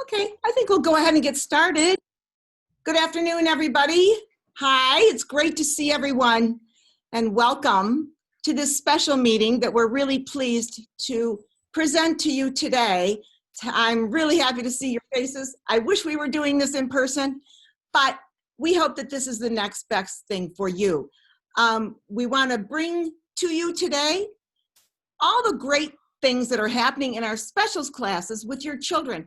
Okay, I think we'll go ahead and get started. Good afternoon, everybody. Hi, it's great to see everyone, and welcome to this special meeting that we're really pleased to present to you today. I'm really happy to see your faces. I wish we were doing this in person, but we hope that this is the next best thing for you. We want to bring to you today all the great things that are happening in our specials classes with your children.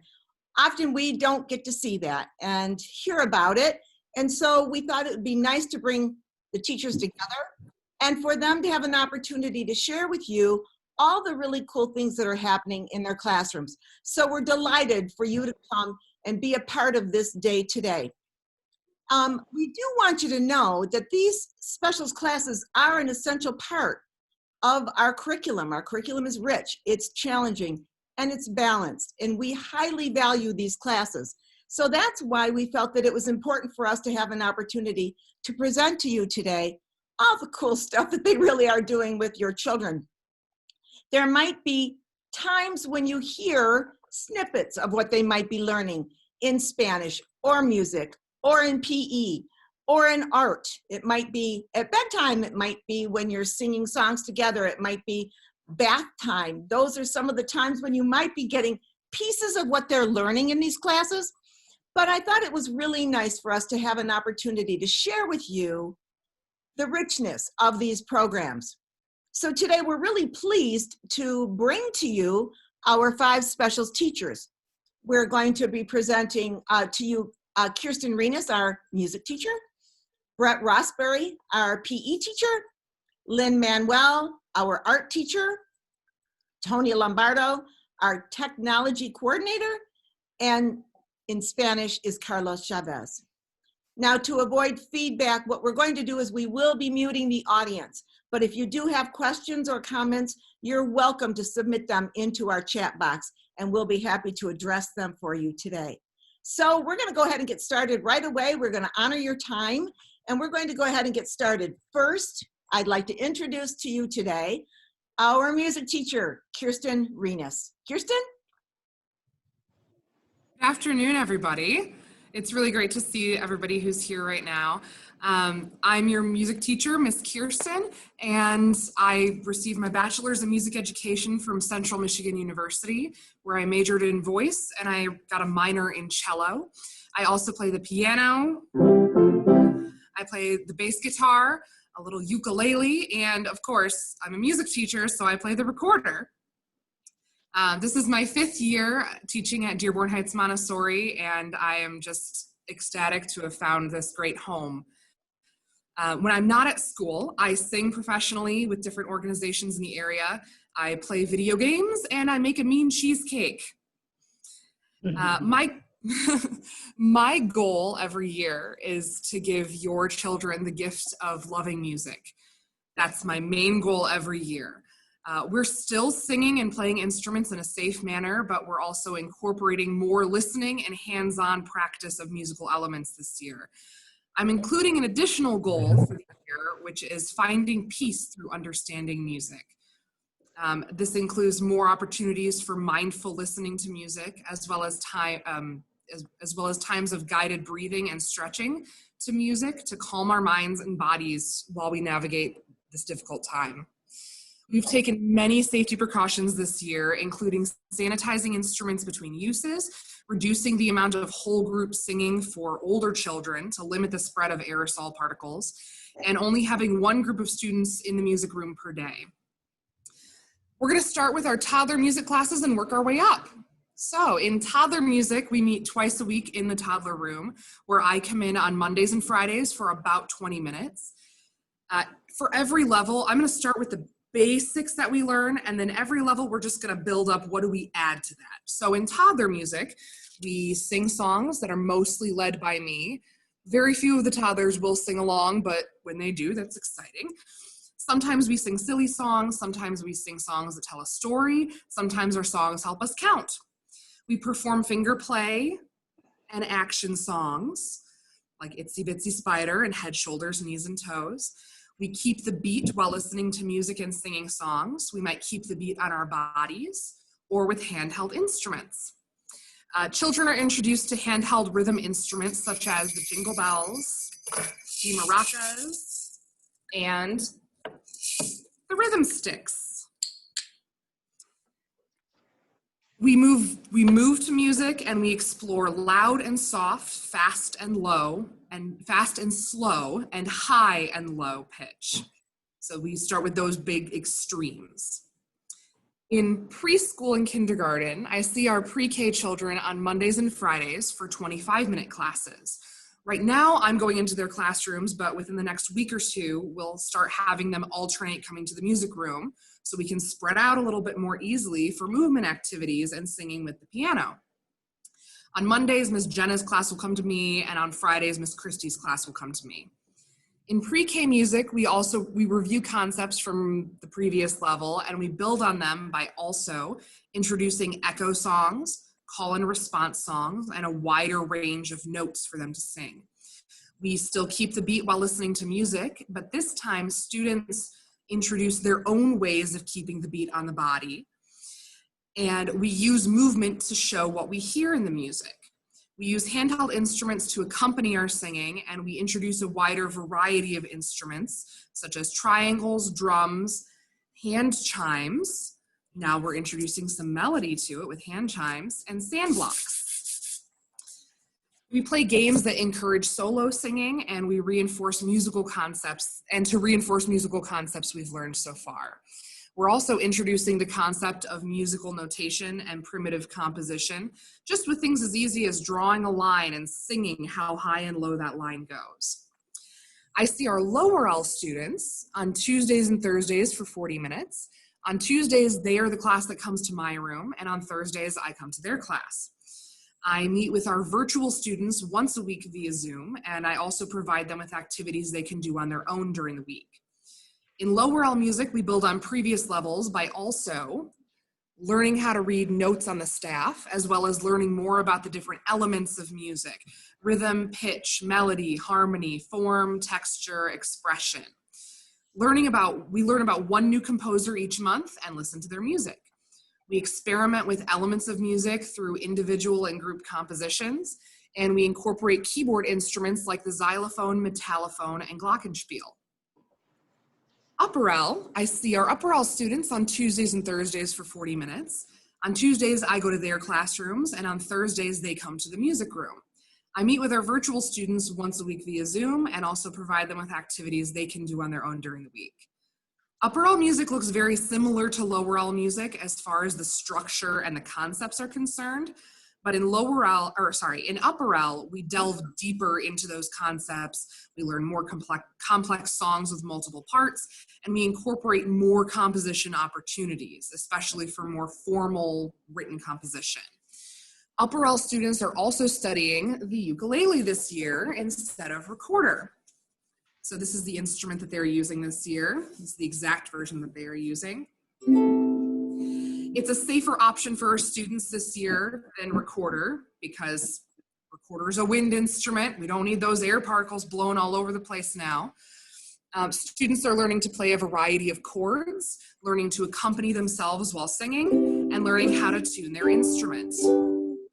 Often we don't get to see that and hear about it. And so we thought it would be nice to bring the teachers together and for them to have an opportunity to share with you all the really cool things that are happening in their classrooms. So we're delighted for you to come and be a part of this day today. We do want you to know that these specials classes are an essential part of our curriculum. Our curriculum is rich, it's challenging, and it's balanced, and we highly value these classes. So that's why we felt that it was important for us to have an opportunity to present to you today all the cool stuff that they really are doing with your children. There might be times when you hear snippets of what they might be learning in Spanish or music or in PE or in art. It might be at bedtime, it might be when you're singing songs together, it might be bath time. Those are some of the times when you might be getting pieces of what they're learning in these classes. But I thought it was really nice for us to have an opportunity to share with you the richness of these programs. So today we're really pleased to bring to you our 5 specials teachers. We're going to be presenting to you Kirsten Renas, our music teacher, Brett Rossberry, our PE teacher, Lynn Manuel, our art teacher, Tony Lombardo, our technology coordinator, and in Spanish is Carlos Chavez. Now, to avoid feedback, what we're going to do is we will be muting the audience, but if you do have questions or comments, you're welcome to submit them into our chat box, and we'll be happy to address them for you today. So we're going to go ahead and get started right away. We're going to honor your time, and we're going to go ahead and get started. First, I'd like to introduce to you today our music teacher, Kirsten Renas. Kirsten? Good afternoon, everybody. It's really great to see everybody who's here right now. I'm your music teacher, Miss Kirsten, and I received my bachelor's in music education from Central Michigan University, where I majored in voice, and I got a minor in cello. I also play the piano, I play the bass guitar, a little ukulele, and of course, I'm a music teacher, so I play the recorder. This is my 5th year teaching at Dearborn Heights Montessori, and I am just ecstatic to have found this great home. When I'm not at school, I sing professionally with different organizations in the area. I play video games, and I make a mean cheesecake. My goal every year is to give your children the gift of loving music. That's my main goal every year. We're still singing and playing instruments in a safe manner, but we're also incorporating more listening and hands-on practice of musical elements this year. I'm including an additional goal for the year, which is finding peace through understanding music. This includes more opportunities for mindful listening to music, as well as times of guided breathing and stretching to music to calm our minds and bodies while we navigate this difficult time. We've taken many safety precautions this year, including sanitizing instruments between uses, reducing the amount of whole group singing for older children to limit the spread of aerosol particles, and only having 1 group of students in the music room per day. We're going to start with our toddler music classes and work our way up. So in toddler music, we meet twice a week in the toddler room, where I come in on Mondays and Fridays for about 20 minutes. For every level, I'm going to start with the basics that we learn, and then every level we're just going to build up what do we add to that. So in toddler music, we sing songs that are mostly led by me. Very few of the toddlers will sing along, but when they do, that's exciting. Sometimes we sing silly songs, sometimes we sing songs that tell a story, sometimes our songs help us count. We perform finger play and action songs like Itsy Bitsy Spider and Head, Shoulders, Knees, and Toes. We keep the beat while listening to music and singing songs. We might keep the beat on our bodies or with handheld instruments. Children are introduced to handheld rhythm instruments such as the jingle bells, the maracas, and the rhythm sticks. We move to music and we explore loud and soft, fast and low, and fast and slow, and high and low pitch. So we start with those big extremes. In preschool and kindergarten, I see our pre-K children on Mondays and Fridays for 25-minute classes. Right now, I'm going into their classrooms, but within the next week or two, we'll start having them alternate coming to the music room so we can spread out a little bit more easily for movement activities and singing with the piano. On Mondays, Ms. Jenna's class will come to me, and on Fridays, Ms. Christie's class will come to me. In pre-K music, we review concepts from the previous level and we build on them by also introducing echo songs, call and response songs, and a wider range of notes for them to sing. We still keep the beat while listening to music, but this time students introduce their own ways of keeping the beat on the body. And we use movement to show what we hear in the music. We use handheld instruments to accompany our singing, and we introduce a wider variety of instruments, such as triangles, drums, hand chimes. Now we're introducing some melody to it with hand chimes, and sand blocks. We play games that encourage solo singing, and we reinforce musical concepts, we've learned so far. We're also introducing the concept of musical notation and primitive composition, just with things as easy as drawing a line and singing how high and low that line goes. I see our lower L students on Tuesdays and Thursdays for 40 minutes. On Tuesdays, they are the class that comes to my room, and on Thursdays, I come to their class. I meet with our virtual students once a week via Zoom, and I also provide them with activities they can do on their own during the week. In lower L music, we build on previous levels by also learning how to read notes on the staff, as well as learning more about the different elements of music: rhythm, pitch, melody, harmony, form, texture, expression. We learn about one new composer each month and listen to their music. We experiment with elements of music through individual and group compositions, and we incorporate keyboard instruments like the xylophone, metallophone, and glockenspiel. Upper L, I see our Upper L students on Tuesdays and Thursdays for 40 minutes. On Tuesdays, I go to their classrooms, and on Thursdays, they come to the music room. I meet with our virtual students once a week via Zoom and also provide them with activities they can do on their own during the week. Upper L music looks very similar to lower L music as far as the structure and the concepts are concerned. But in Upper L, we delve deeper into those concepts. We learn more complex songs with multiple parts, and we incorporate more composition opportunities, especially for more formal written composition. Upper L students are also studying the ukulele this year instead of recorder. So this is the instrument that they're using this year. This is the exact version that they are using. It's a safer option for our students this year than recorder because recorder is a wind instrument. We don't need those air particles blowing all over the place now. Students are learning to play a variety of chords, learning to accompany themselves while singing, and learning how to tune their instruments.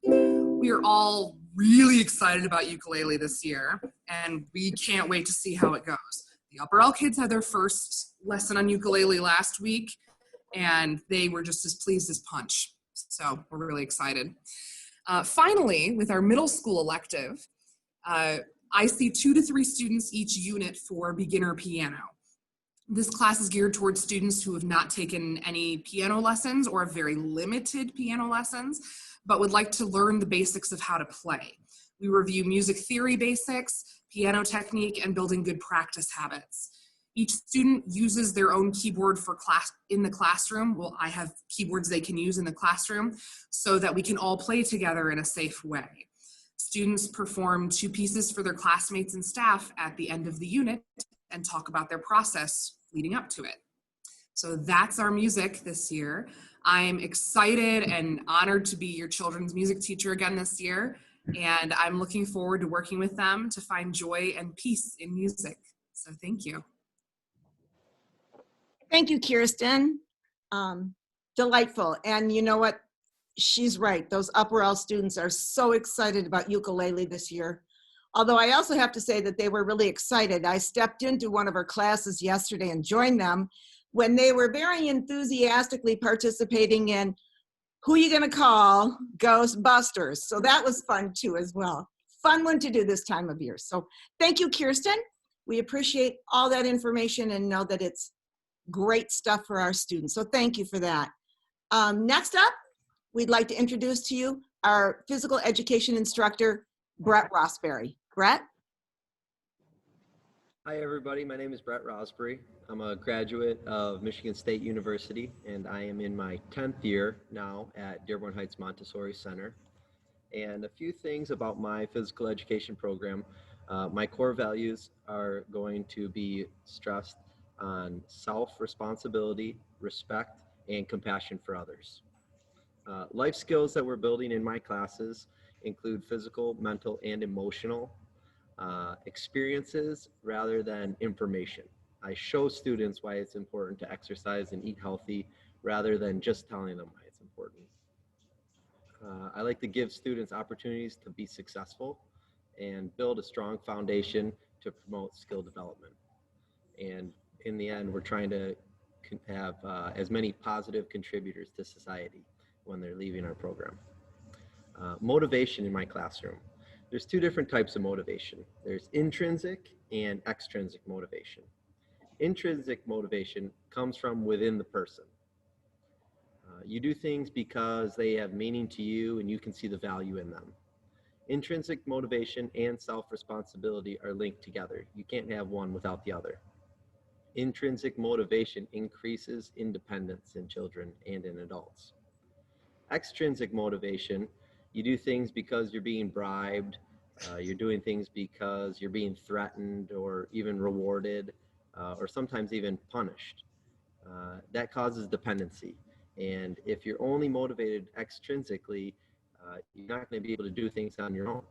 We are all really excited about ukulele this year, and we can't wait to see how it goes. The Upper L kids had their first lesson on ukulele last week, and they were just as pleased as punch. So we're really excited. Finally, with our middle school elective, I see 2 to 3 students each unit for beginner piano. This class is geared towards students who have not taken any piano lessons or have very limited piano lessons, but would like to learn the basics of how to play. We review music theory basics, piano technique, and building good practice habits. Each student uses their own keyboard for class in the classroom. Well, I have keyboards they can use in the classroom so that we can all play together in a safe way. Students perform 2 pieces for their classmates and staff at the end of the unit and talk about their process leading up to it. So that's our music this year. I'm excited and honored to be your children's music teacher again this year, and I'm looking forward to working with them to find joy and peace in music. So thank you. Thank you, Kirsten. Delightful. And you know what? she's right. Those Upper L students are so excited about ukulele this year. Although I also have to say that they were really excited. I stepped into one of her classes yesterday and joined them when they were very enthusiastically participating in Who You Gonna Call? Ghostbusters. So that was fun too as well. Fun one to do this time of year. So thank you, Kirsten. We appreciate all that information and know that it's great stuff for our students. So thank you for that. Next up, we'd like to introduce to you our physical education instructor, Brett Rossberry. Brett? Hi everybody, my name is Brett Rosbury. I'm a graduate of Michigan State University and I am in my 10th year now at Dearborn Heights Montessori Center. And a few things about my physical education program. My core values are going to be stressed on self-responsibility, respect, and compassion for others. Life skills that we're building in my classes include physical, mental, and emotional experiences rather than information. I show students why it's important to exercise and eat healthy rather than just telling them why it's important. I like to give students opportunities to be successful and build a strong foundation to promote skill development. And in the end, we're trying to have as many positive contributors to society when they're leaving our program. Motivation in my classroom. There's two different types of motivation. There's intrinsic and extrinsic motivation. Intrinsic motivation comes from within the person. You do things because they have meaning to you and you can see the value in them. Intrinsic motivation and self-responsibility are linked together. You can't have one without the other. Intrinsic motivation increases independence in children and in adults. Extrinsic motivation, you do things because you're being bribed, you're doing things because you're being threatened or even rewarded, or sometimes even punished. That causes dependency. And if you're only motivated extrinsically, you're not going to be able to do things on your own.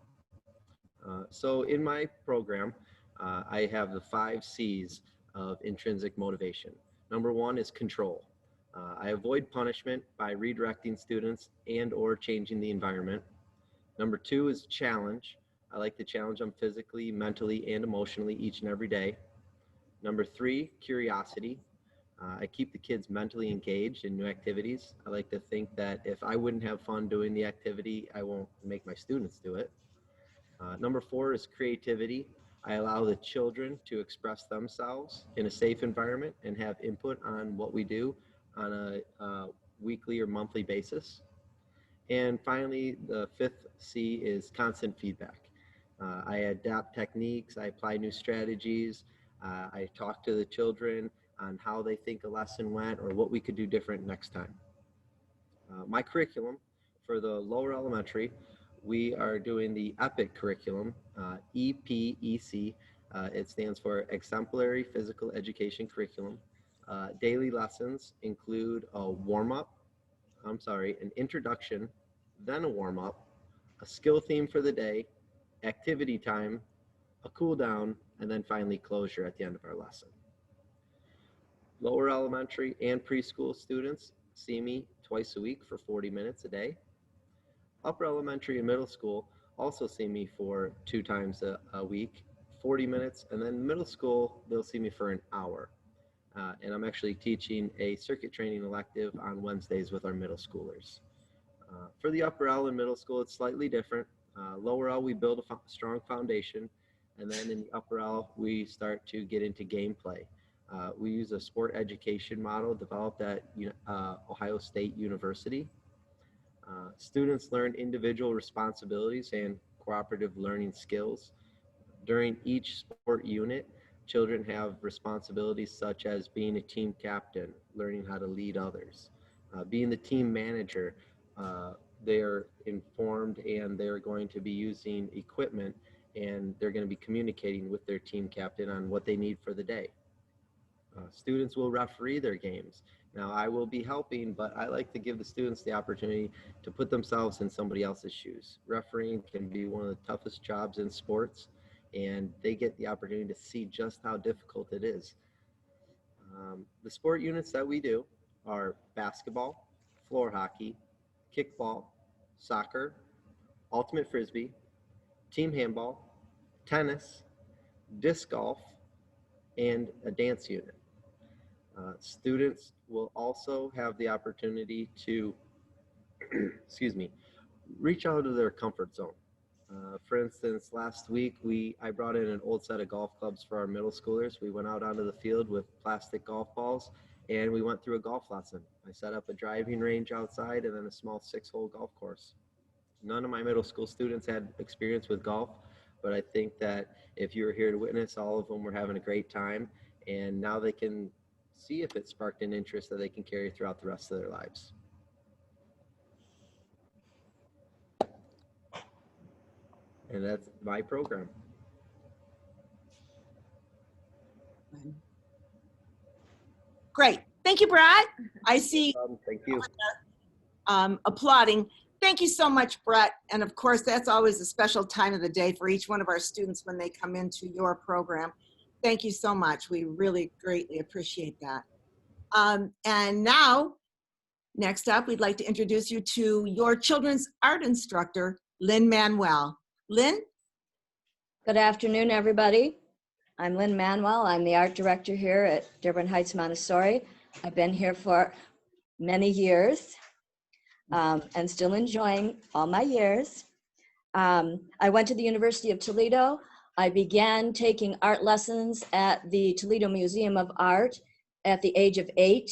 So in my program, I have the 5 C's of intrinsic motivation. Number 1 is control. I avoid punishment by redirecting students and or changing the environment. Number 2 is challenge. I like to challenge them physically, mentally, and emotionally each and every day. Number 3, curiosity. I keep the kids mentally engaged in new activities. I like to think that if I wouldn't have fun doing the activity, I won't make my students do it. Number 4 is creativity. I allow the children to express themselves in a safe environment and have input on what we do on a weekly or monthly basis. And finally, the 5th C is constant feedback. I adapt techniques, I apply new strategies, I talk to the children on how they think a lesson went or what we could do different next time. My curriculum for the lower elementary, we are doing the EPIC curriculum, EPEC. It stands for Exemplary Physical Education Curriculum. Daily lessons include an introduction, then a warm-up, a skill theme for the day, activity time, a cool down, and then finally closure at the end of our lesson. Lower elementary and preschool students see me twice a week for 40 minutes a day. Upper elementary and middle school also see me for 2 times a week, 40 minutes, and then middle school, they'll see me for an hour. And I'm actually teaching a circuit training elective on Wednesdays with our middle schoolers. For the upper L and middle school, it's slightly different. Lower L, we build a strong foundation, and then in the upper L, we start to get into gameplay. We use a sport education model developed at Ohio State University. Students learn individual responsibilities and cooperative learning skills. During each sport unit, children have responsibilities such as being a team captain, learning how to lead others, being the team manager. They're informed and they're going to be using equipment and they're going to be communicating with their team captain on what they need for the day. Students will referee their games. Now, I will be helping, but I like to give the students the opportunity to put themselves in somebody else's shoes. Refereeing can be one of the toughest jobs in sports, and they get the opportunity to see just how difficult it is. The sport units that we do are basketball, floor hockey, kickball, soccer, ultimate frisbee, team handball, tennis, disc golf, and a dance unit. Students will also have the opportunity to, excuse me, reach out of their comfort zone. For instance, last week I brought in an old set of golf clubs for our middle schoolers. We went out onto the field with plastic golf balls and we went through a golf lesson. I set up a driving range outside and then a small 6-hole golf course. None of my middle school students had experience with golf, but I think that if you were here to witness, all of them were having a great time, and now they can see if it sparked an interest that they can carry throughout the rest of their lives. And that's my program. Great. Thank you, Brett. I see Thank you. applauding. Thank you so much, Brett. And of course, that's always a special time of the day for each one of our students when they come into your program. Thank you so much. We really greatly appreciate that. And now, next up, we'd like to introduce you to your children's art instructor, Lynn Manuel. Lynn? Good afternoon, everybody. I'm Lynn Manuel. I'm the art director here at Dearborn Heights Montessori. I've been here for many years and still enjoying all my years. I went to the University of Toledo. I began taking art lessons at the Toledo Museum of Art at the age of 8.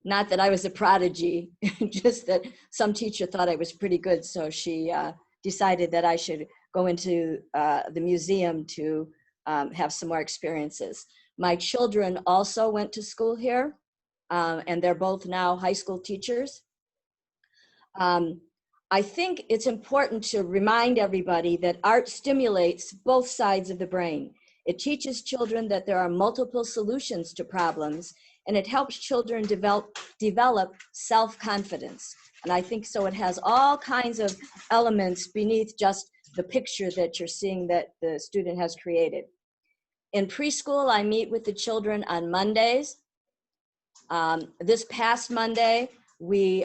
Not that I was a prodigy, just that some teacher thought I was pretty good, so she decided that I should go into the museum to have some more experiences. My children also went to school here, and they're both now high school teachers. I think it's important to remind everybody that art stimulates both sides of the brain. It teaches children that there are multiple solutions to problems, and it helps children develop self-confidence. And I think so it has all kinds of elements beneath just the picture that you're seeing that the student has created. In preschool, I meet with the children on Mondays. This past Monday, we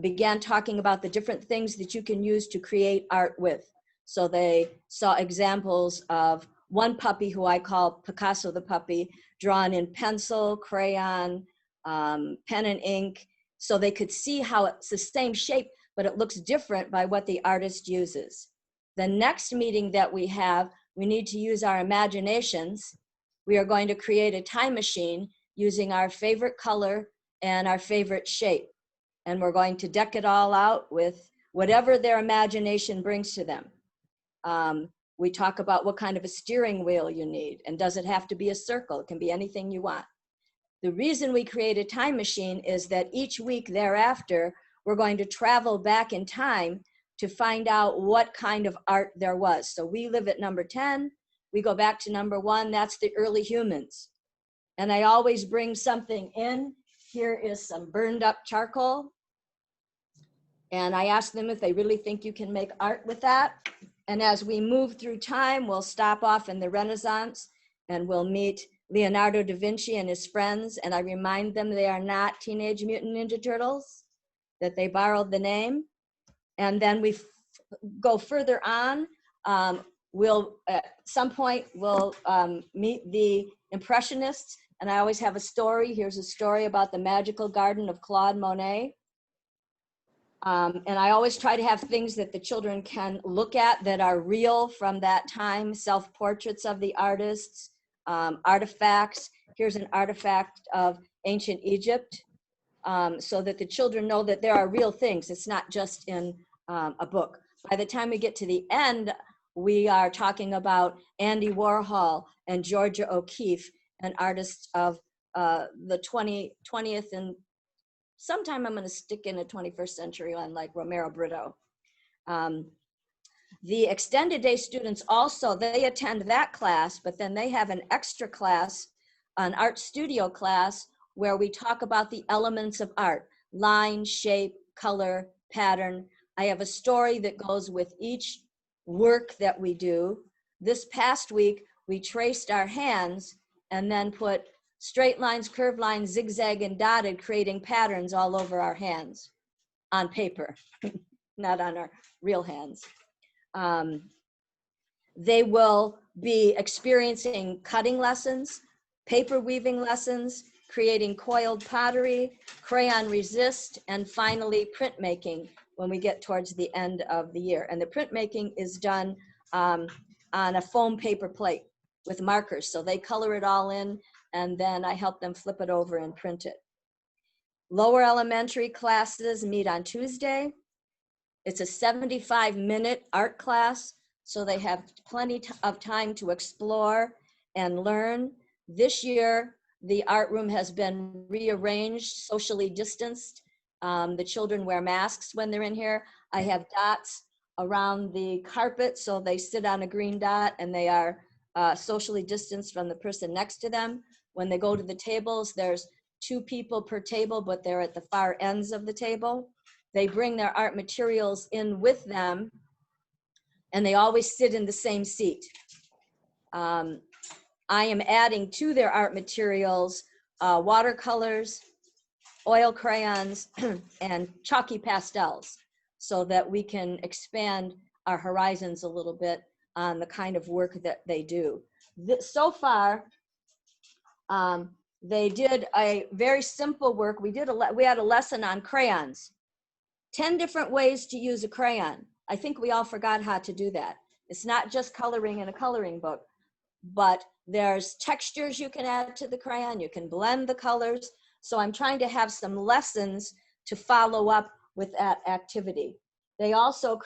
began talking about the different things that you can use to create art with. So they saw examples of one puppy who I call Picasso the puppy, drawn in pencil, crayon, pen and ink, so they could see how it's the same shape, but it looks different by what the artist uses. The next meeting that we have, we need to use our imaginations. We are going to create a time machine using our favorite color and our favorite shape. And we're going to deck it all out with whatever their imagination brings to them. We talk about what kind of a steering wheel you need, and does it have to be a circle? It can be anything you want. The reason we create a time machine is that each week thereafter, we're going to travel back in time to find out what kind of art there was. So we live at number 10, we go back to number 1, that's the early humans. And I always bring something in. Here is some burned up charcoal. And I ask them if they really think you can make art with that. And as we move through time, we'll stop off in the Renaissance and we'll meet Leonardo da Vinci and his friends. And I remind them they are not Teenage Mutant Ninja Turtles, that they borrowed the name. And then we go further on. We'll, at some point, we'll meet the Impressionists. And I always have a story. Here's a story about the magical garden of Claude Monet. And I always try to have things that the children can look at that are real from that time, self-portraits of the artists, artifacts. Here's an artifact of ancient Egypt, so that the children know that there are real things. It's not just in a book. By the time we get to the end, we are talking about Andy Warhol and Georgia O'Keeffe, an artist of the 20th and sometime I'm going to stick in a 21st century one like Romero Brito. The extended day students also, they attend that class, but then they have an extra class, an art studio class, where we talk about the elements of art: line, shape, color, pattern. I have a story that goes with each work that we do. This past week, we traced our hands and then put straight lines, curved lines, zigzag, and dotted, creating patterns all over our hands. on paper, not on our real hands. They will be experiencing cutting lessons, paper weaving lessons, creating coiled pottery, crayon resist, and finally printmaking when we get towards the end of the year. And the printmaking is done on a foam paper plate with markers. So they color it all in, and then I help them flip it over and print it. Lower elementary classes meet on Tuesday. It's a 75-minute art class, so they have plenty of time to explore and learn. This year, the art room has been rearranged, socially distanced. The children wear masks when they're in here. I have dots around the carpet, so they sit on a green dot and they are socially distanced from the person next to them. When they go to the tables, there's 2 people per table, but they're at the far ends of the table. They bring their art materials in with them, and they always sit in the same seat. I am adding to their art materials watercolors, oil crayons, and chalky pastels, so that we can expand our horizons a little bit on the kind of work that they do. So far, they did a very simple work. We had a lesson on crayons. 10 different ways to use a crayon. I think we all forgot how to do that. It's not just coloring in a coloring book, but there's textures you can add to the crayon. You can blend the colors. So I'm trying to have some lessons to follow up with that activity. They also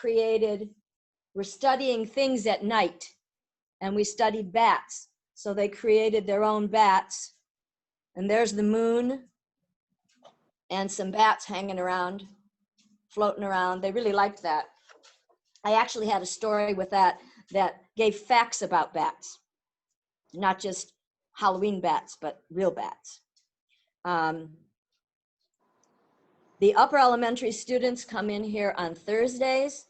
we're studying things at night, and we studied bats. So they created their own bats, and there's the moon and some bats hanging around, floating around. They really liked that. I actually had a story with that gave facts about bats, not just Halloween bats, but real bats. The upper elementary students come in here on Thursdays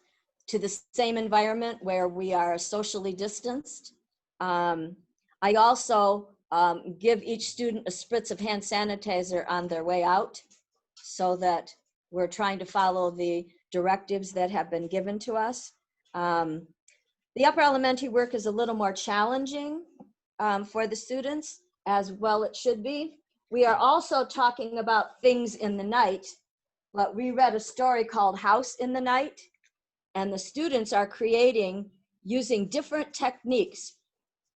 to the same environment where we are socially distanced. I also give each student a spritz of hand sanitizer on their way out, so that we're trying to follow the directives that have been given to us. The upper elementary work is a little more challenging for the students, as well it should be. We are also talking about things in the night, but we read a story called House in the Night, and the students are creating using different techniques,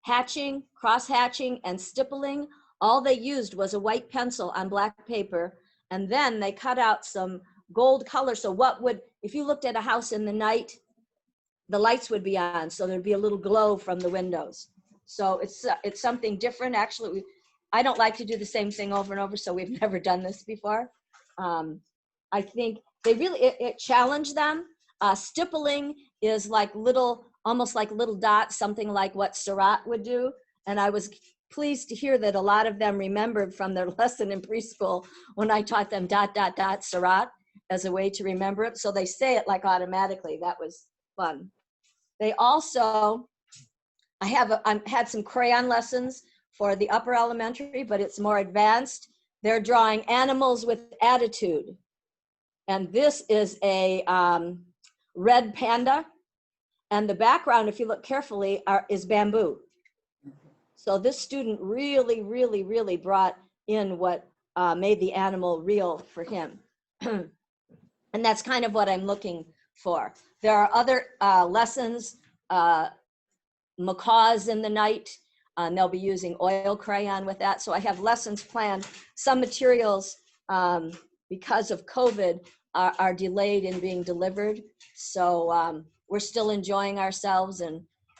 hatching, cross-hatching, and stippling. All they used was a white pencil on black paper, and then they cut out some gold color. So if you looked at a house in the night, the lights would be on, so there'd be a little glow from the windows. So it's something different. Actually, I don't like to do the same thing over and over, so we've never done this before. I think it challenged them. Stippling is like almost like little dots, something like what Surratt would do. And I was pleased to hear that a lot of them remembered from their lesson in preschool when I taught them ... Surratt as a way to remember it. So they say it like automatically. That was fun. They also, I had some crayon lessons for the upper elementary, but it's more advanced. They're drawing animals with attitude. And this is a red panda. And the background, if you look carefully, is bamboo. So this student really, really, really brought in what made the animal real for him. And that's kind of what I'm looking for. There are other lessons, macaws in the night, and they'll be using oil crayon with that. So I have lessons planned. Some materials, because of COVID, are delayed in being delivered. So we're still enjoying ourselves.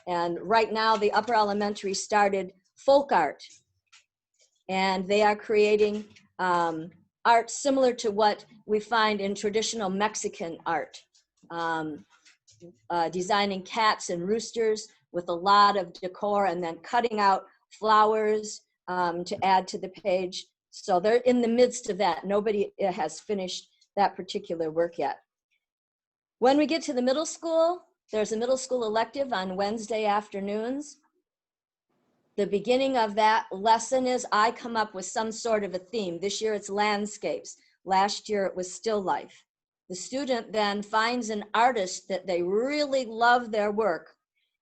And right now, the upper elementary started folk art. And they are creating art similar to what we find in traditional Mexican art. Designing cats and roosters with a lot of decor, and then cutting out flowers to add to the page. So they're in the midst of that. Nobody has finished that particular work yet. When we get to the middle school, there's a middle school elective on Wednesday afternoons. The beginning of that lesson is I come up with some sort of a theme. This year it's landscapes. Last year it was still life. The student then finds an artist that they really love their work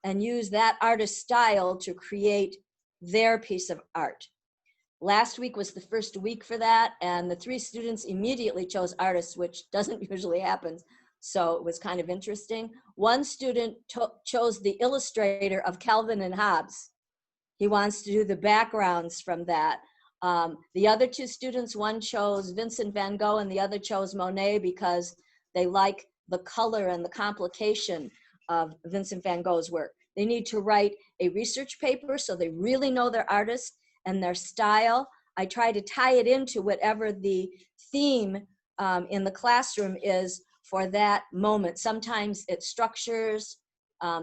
and use that artist style to create their piece of art. Last week was the first week for that, and the 3 students immediately chose artists, which doesn't usually happen. So it was kind of interesting. One student chose the illustrator of Calvin and Hobbes. He wants to do the backgrounds from that. The other 2 students, one chose Vincent van Gogh and the other chose Monet because they like the color and the complication of Vincent van Gogh's work. They need to write a research paper so they really know their artist and their style. I try to tie it into whatever the theme in the classroom is for that moment. Sometimes it's structures,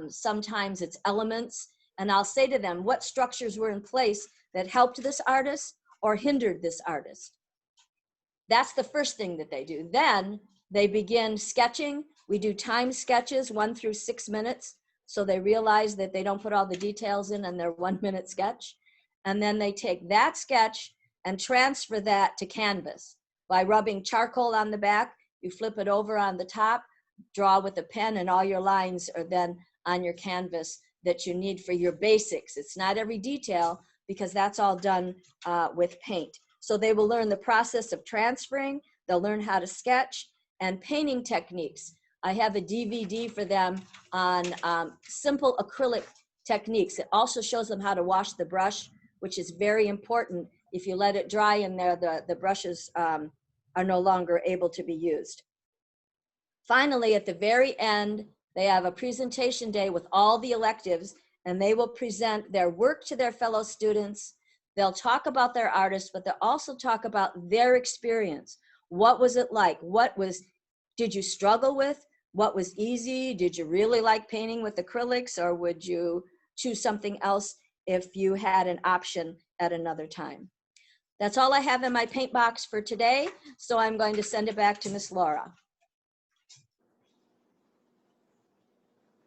sometimes it's elements. And I'll say to them, what structures were in place that helped this artist or hindered this artist? That's the first thing that they do. Then they begin sketching. We do time sketches, 1 through 6 minutes. So they realize that they don't put all the details in their 1 minute sketch. And then they take that sketch and transfer that to canvas. By rubbing charcoal on the back, you flip it over on the top, draw with a pen, and all your lines are then on your canvas that you need for your basics. It's not every detail because that's all done with paint. So they will learn the process of transferring, they'll learn how to sketch, and painting techniques. I have a DVD for them on simple acrylic techniques. It also shows them how to wash the brush, which is very important. If you let it dry in there, the brushes are no longer able to be used. Finally, at the very end, they have a presentation day with all the electives, and they will present their work to their fellow students. They'll talk about their artists, but they'll also talk about their experience. What was it like? Did you struggle with? What was easy? Did you really like painting with acrylics, or would you choose something else if you had an option at another time? That's all I have in my paint box for today, so I'm going to send it back to Miss Laura.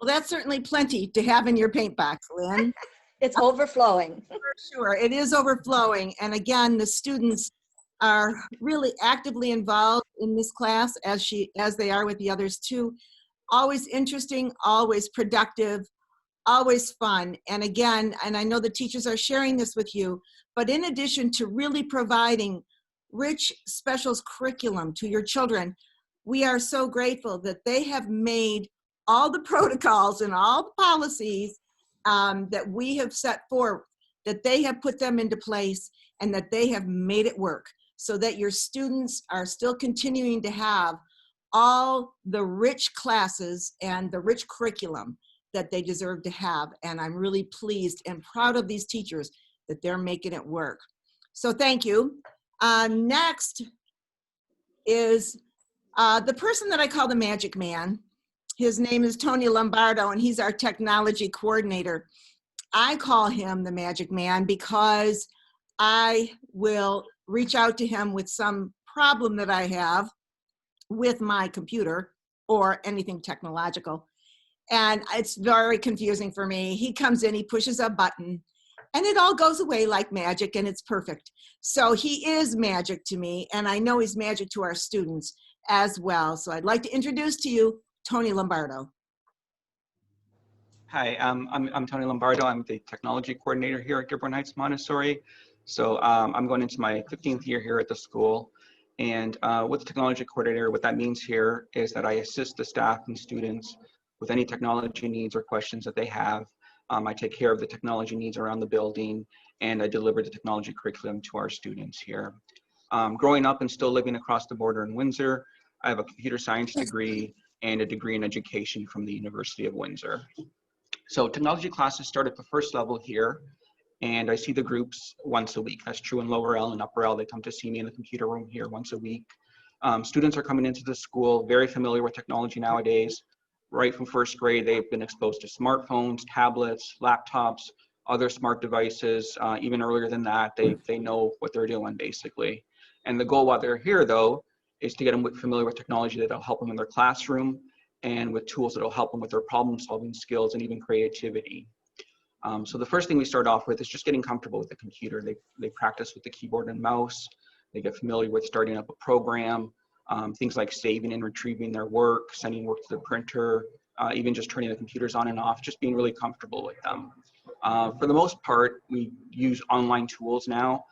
Well, that's certainly plenty to have in your paint box, Lynn. It's overflowing. For sure, it is overflowing. And again, the students are really actively involved in this class as they are with the others too. Always interesting, always productive, always fun. And again, and I know the teachers are sharing this with you, but in addition to really providing rich specials curriculum to your children, we are so grateful that they have made all the protocols and all the policies that we have set forth, that they have put them into place and that they have made it work so that your students are still continuing to have all the rich classes and the rich curriculum that they deserve to have. And I'm really pleased and proud of these teachers that they're making it work. So thank you. Next is the person that I call the Magic Man. His name is Tony Lombardo, and he's our technology coordinator. I call him the Magic Man because I will reach out to him with some problem that I have with my computer or anything technological. And it's very confusing for me. He comes in, he pushes a button, and it all goes away like magic, and it's perfect. So he is magic to me, and I know he's magic to our students as well. So I'd like to introduce to you Tony Lombardo. Hi, I'm Tony Lombardo. I'm the technology coordinator here at Dearborn Heights Montessori. So I'm going into my 15th year here at the school. And with the technology coordinator, what that means here is that I assist the staff and students with any technology needs or questions that they have. I take care of the technology needs around the building, and I deliver the technology curriculum to our students here. Growing up and still living across the border in Windsor, I have a computer science degree and a degree in education from the University of Windsor. So technology classes start at the first level here, and I see the groups once a week. That's true in lower L and upper L. They come to see me in the computer room here once a week. Students are coming into the school very familiar with technology nowadays. Right from first grade, they've been exposed to smartphones, tablets, laptops, other smart devices. Even earlier than that, they know what they're doing basically. And the goal while they're here though, is to get them familiar with technology that'll help them in their classroom and with tools that'll help them with their problem solving skills and even creativity. So the first thing we start off with is just getting comfortable with the computer. They practice with the keyboard and mouse. They get familiar with starting up a program, things like saving and retrieving their work, sending work to the printer, even just turning the computers on and off, just being really comfortable with them. For the most part, we use online tools now,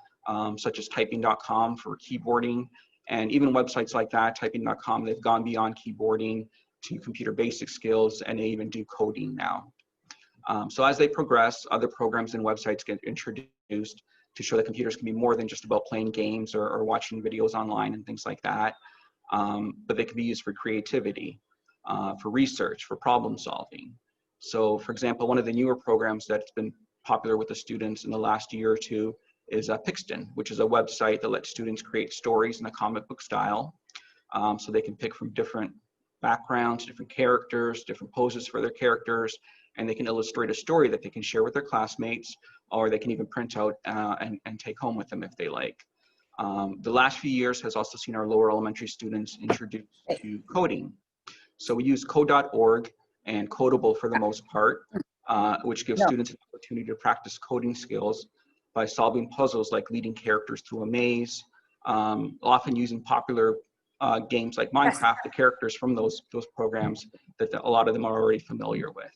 such as typing.com for keyboarding, and even websites like that, typing.com, they've gone beyond keyboarding to computer basic skills, and they even do coding now. So as they progress, other programs and websites get introduced to show that computers can be more than just about playing games or watching videos online and things like that, but they can be used for creativity, for research, for problem solving. So for example, one of the newer programs that's been popular with the students in the last year or two is Pixton, which is a website that lets students create stories in a comic book style. So they can pick from different backgrounds, different characters, different poses for their characters, and they can illustrate a story that they can share with their classmates, or they can even print out and take home with them if they like. The last few years has also seen our lower elementary students introduced to coding. So we use code.org and Codable for the most part, which gives students an opportunity to practice coding skills by solving puzzles like leading characters through a maze, often using popular games like Minecraft, the characters from those programs that a lot of them are already familiar with.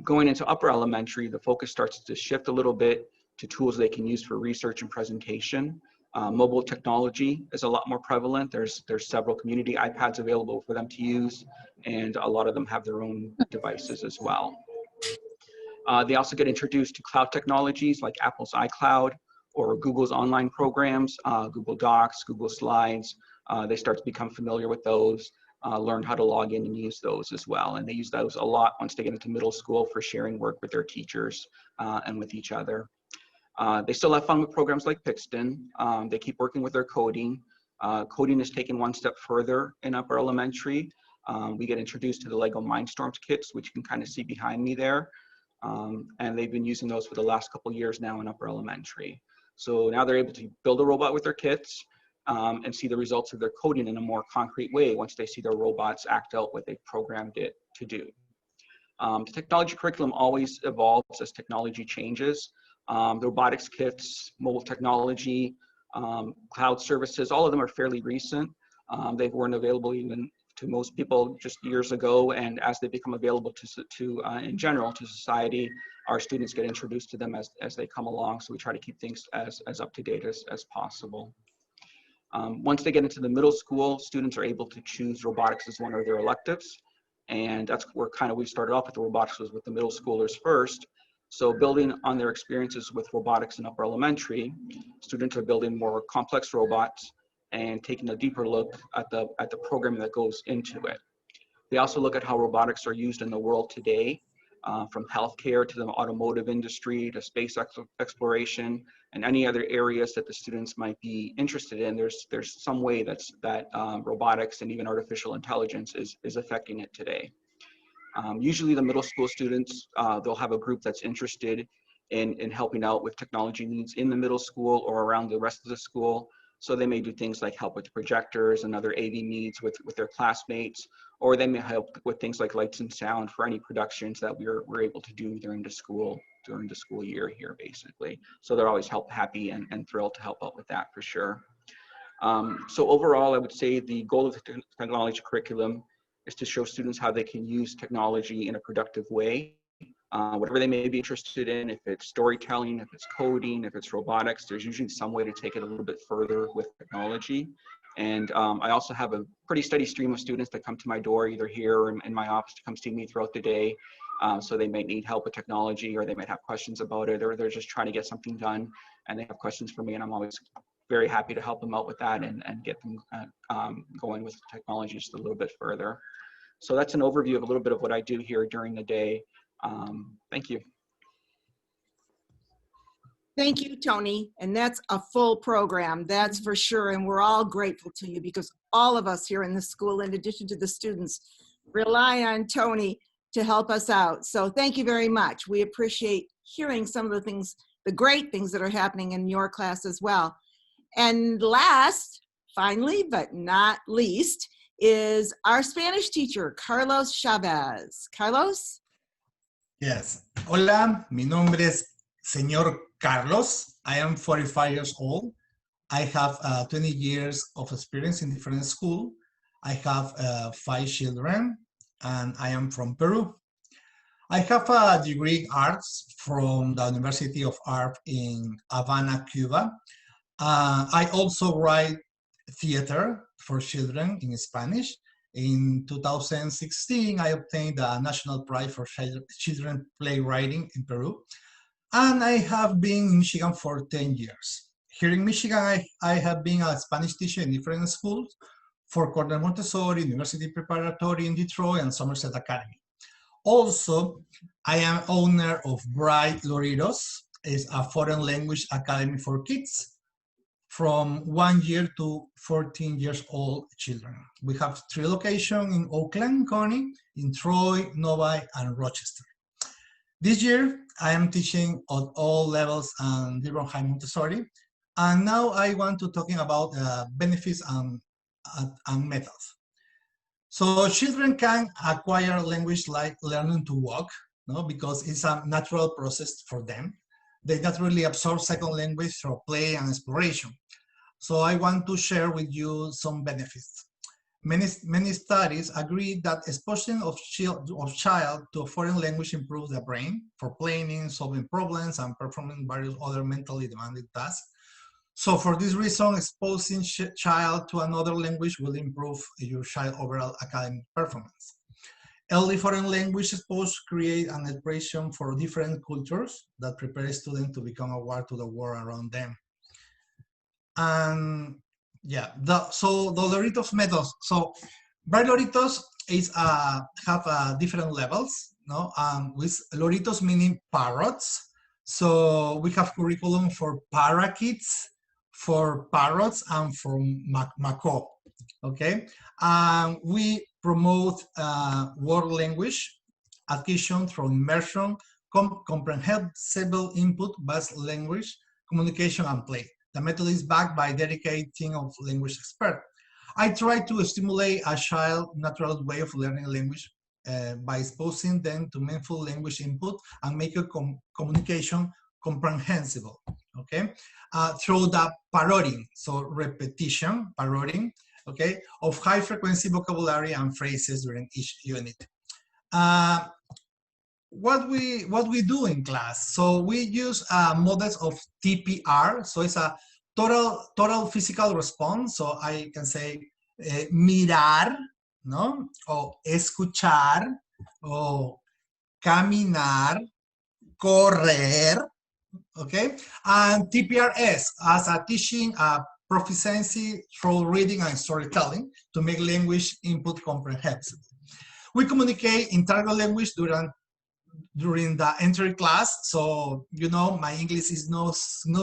Going into upper elementary, the focus starts to shift a little bit to tools they can use for research and presentation. Mobile technology is a lot more prevalent. There's several community iPads available for them to use, and a lot of them have their own devices as well. They also get introduced to cloud technologies like Apple's iCloud or Google's online programs, Google Docs, Google Slides. They start to become familiar with those, learn how to log in and use those as well. And they use those a lot once they get into middle school for sharing work with their teachers and with each other. They still have fun with programs like Pixton. They keep working with their coding. Coding is taken one step further in upper elementary. We get introduced to the Lego Mindstorms kits, which you can kind of see behind me there. And they've been using those for the last couple of years now in upper elementary. So now they're able to build a robot with their kits and see the results of their coding in a more concrete way once they see their robots act out what they programmed it to do. The technology curriculum always evolves as technology changes. The robotics kits, mobile technology, cloud services, all of them are fairly recent. They weren't available even to most people just years ago, and as they become available to in general to society, our students get introduced to them as they come along, so we try to keep things as up to date as possible. Once they get into the middle school, students are able to choose robotics as one of their electives, and that's where kind of we started off with the robotics was with the middle schoolers first. So building on their experiences with robotics in upper elementary, students are building more complex robots and taking a deeper look at the program that goes into it. They also look at how robotics are used in the world today, from healthcare to the automotive industry to space exploration and any other areas that the students might be interested in. There's some way that robotics and even artificial intelligence is affecting it today. Usually the middle school students, they'll have a group that's interested in helping out with technology needs in the middle school or around the rest of the school. So they may do things like help with projectors and other AV needs with their classmates, or they may help with things like lights and sound for any productions that we're able to do during the school year here, basically. So they're always happy and thrilled to help out with that for sure. So overall, I would say the goal of the technology curriculum is to show students how they can use technology in a productive way. Whatever they may be interested in, if it's storytelling, if it's coding, if it's robotics, there's usually some way to take it a little bit further with technology. And I also have a pretty steady stream of students that come to my door, either here or in my office, to come see me throughout the day. So they might need help with technology, or they might have questions about it, or they're just trying to get something done and they have questions for me, and I'm always very happy to help them out with that and get them going with technology just a little bit further. So that's an overview of a little bit of what I do here during the day. Thank you. Thank you, Tony. And that's a full program, that's for sure. And we're all grateful to you because all of us here in the school, in addition to the students, rely on Tony to help us out. So thank you very much. We appreciate hearing some of the things, the great things that are happening in your class as well. And last, finally, but not least, is our Spanish teacher, Carlos Chavez. Carlos? Yes. Hola, mi nombre es Señor Carlos. I am 45 years old. I have 20 years of experience in different schools. I have 5 children, and I am from Peru. I have a degree in arts from the University of Art in Havana, Cuba. I also write theater for children in Spanish. In 2016, I obtained the National Prize for Children Playwriting in Peru. And I have been in Michigan for 10 years. Here in Michigan, I have been a Spanish teacher in different schools for Cornell Montessori, University Preparatory in Detroit, and Somerset Academy. Also, I am owner of Bright Loritos, is a foreign language academy for kids from 1 year to 14 years old children. We have 3 locations in Oakland County, in Troy, Novi, and Rochester. This year, I am teaching at all levels and Dearborn High Montessori. And now I want to talking about benefits and methods. So children can acquire language like learning to walk, no, because it's a natural process for them. They naturally absorb second language through play and exploration. So I want to share with you some benefits. Many studies agree that exposure of child to a foreign language improves the brain for planning, solving problems, and performing various other mentally demanding tasks. So for this reason, exposing child to another language will improve your child's overall academic performance. Early foreign language exposure create an impression for different cultures that prepare students to become aware to the world around them. And yeah, so the Loritos methods. So Bright Loritos is have different levels, no? With Loritos meaning parrots. So we have curriculum for parakeets, for parrots, and for macaw. Okay, we promote world language acquisition through immersion, comprehensible input-based language, communication, and play. The method is backed by a dedicated team of language experts. I try to stimulate a child's natural way of learning language by exposing them to meaningful language input and make a communication comprehensible, okay? Through the parroting, so repetition, parroting, okay, of high frequency vocabulary and phrases during each unit. What we do in class, so we use models of TPR, so it's a total physical response, so I can say mirar, no, o escuchar, o caminar, correr, okay, and TPRS as a teaching proficiency through reading and storytelling to make language input comprehensible. We communicate in target language during the entry class, so you know my English is no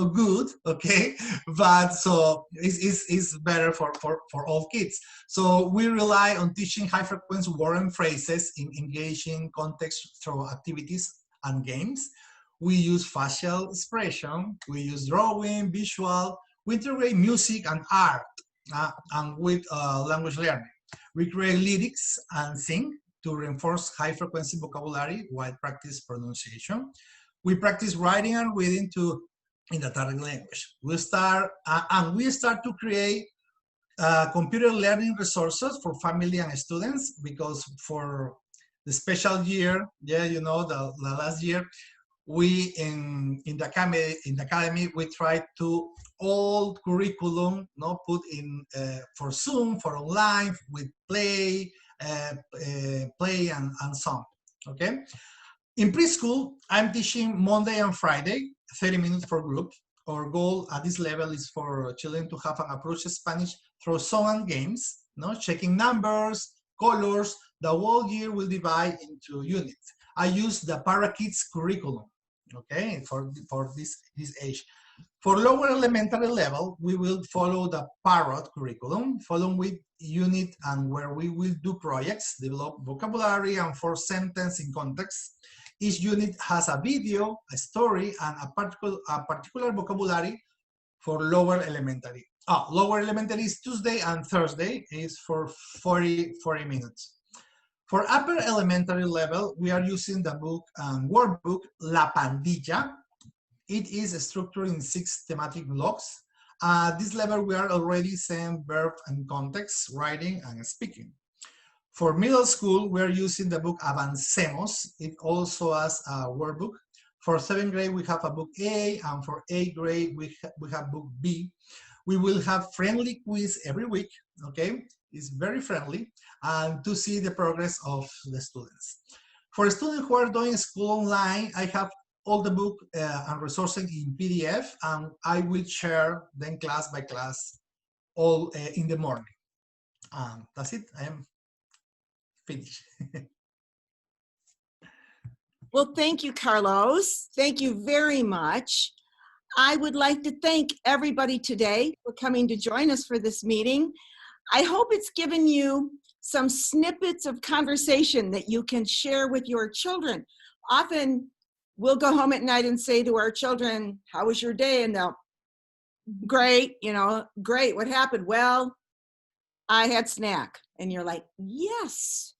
good, okay, but so it's better for all kids. So we rely on teaching high frequency word and phrases in engaging context through activities and games. We use facial expression, we use drawing, visual, we integrate music and art, and with language learning. We create lyrics and sing to reinforce high frequency vocabulary while practice pronunciation. We practice writing and reading in the target language. We start to create computer learning resources for family and students, because for the special year, yeah, you know, the last year, we in the academy we try to all curriculum put in for Zoom, for online, with play and some. Okay, in preschool I'm teaching Monday and Friday, 30 minutes for group. Our goal at this level is for children to have an approach to Spanish through song and games, checking numbers, colors. The whole year will divide into units. I use the Parakids curriculum, okay, for this age. For lower elementary level, we will follow the Parrot curriculum, following with unit and where we will do projects, develop vocabulary and form sentence in context. Each unit has a video, a story, and a particular vocabulary for lower elementary. Lower elementary is Tuesday and Thursday, is for 40 minutes. For upper elementary level, we are using the book and workbook La Pandilla. It is structured in 6 thematic blocks At this level, we are already saying verb and context, writing and speaking. For middle school, we're using the book Avancemos. It also has a workbook. For 7th grade, we have a book A, and for 8th grade, we have book B. We will have friendly quiz every week, okay? It's very friendly, and to see the progress of the students. For students who are doing school online, I have all the book and resources in PDF, and I will share them class by class all in the morning. That's it, I am finished. Well, thank you, Carlos. Thank you very much. I would like to thank everybody today for coming to join us for this meeting. I hope it's given you some snippets of conversation that you can share with your children. Often we'll go home at night and say to our children, how was your day? And they'll, great, great, what happened? Well, I had snack. And you're like, yes,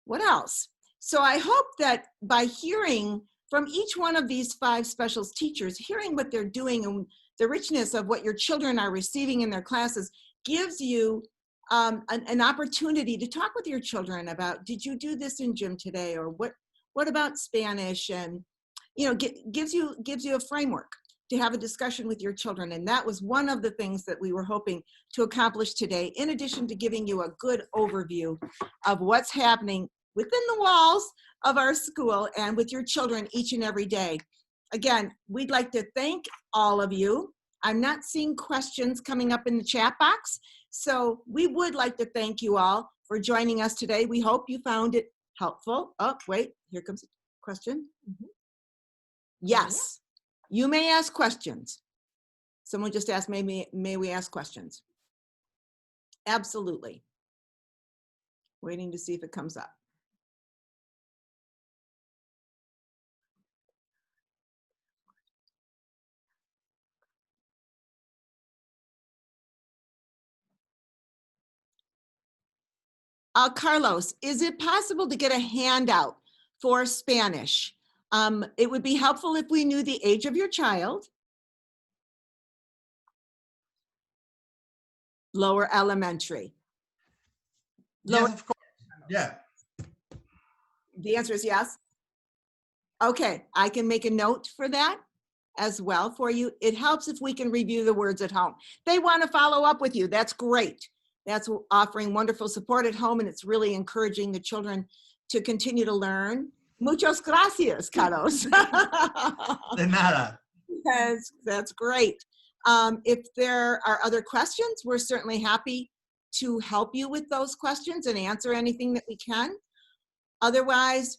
what else? So I hope that by hearing from each one of these 5 special teachers, hearing what they're doing and the richness of what your children are receiving in their classes gives you an opportunity to talk with your children about, did you do this in gym today? Or what about Spanish? And, gives you a framework to have a discussion with your children. And that was one of the things that we were hoping to accomplish today, in addition to giving you a good overview of what's happening within the walls of our school and with your children each and every day. Again, we'd like to thank all of you. I'm not seeing questions coming up in the chat box, so we would like to thank you all for joining us today. We hope you found it helpful. Oh, wait, here comes a question. Yes, you may ask questions. Someone just asked, may we ask questions? Absolutely. Waiting to see if it comes up. Carlos, is it possible to get a handout for Spanish? It would be helpful if we knew the age of your child. Lower elementary. Yes, of course. Yeah. The answer is yes. Okay, I can make a note for that as well for you. It helps if we can review the words at home. They want to follow up with you. That's great. That's offering wonderful support at home, and it's really encouraging the children to continue to learn. Muchas gracias, Carlos. De nada. That's great. If there are other questions, we're certainly happy to help you with those questions and answer anything that we can. Otherwise,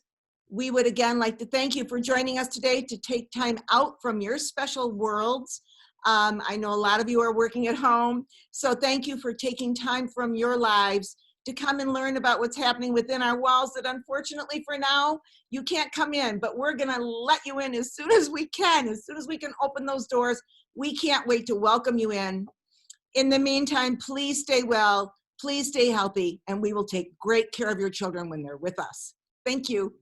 we would again like to thank you for joining us today to take time out from your special worlds. I know a lot of you are working at home, so thank you for taking time from your lives to come and learn about what's happening within our walls that unfortunately for now, you can't come in, but we're gonna let you in as soon as we can. As soon as we can open those doors, we can't wait to welcome you in. In the meantime, please stay well, please stay healthy, and we will take great care of your children when they're with us. Thank you.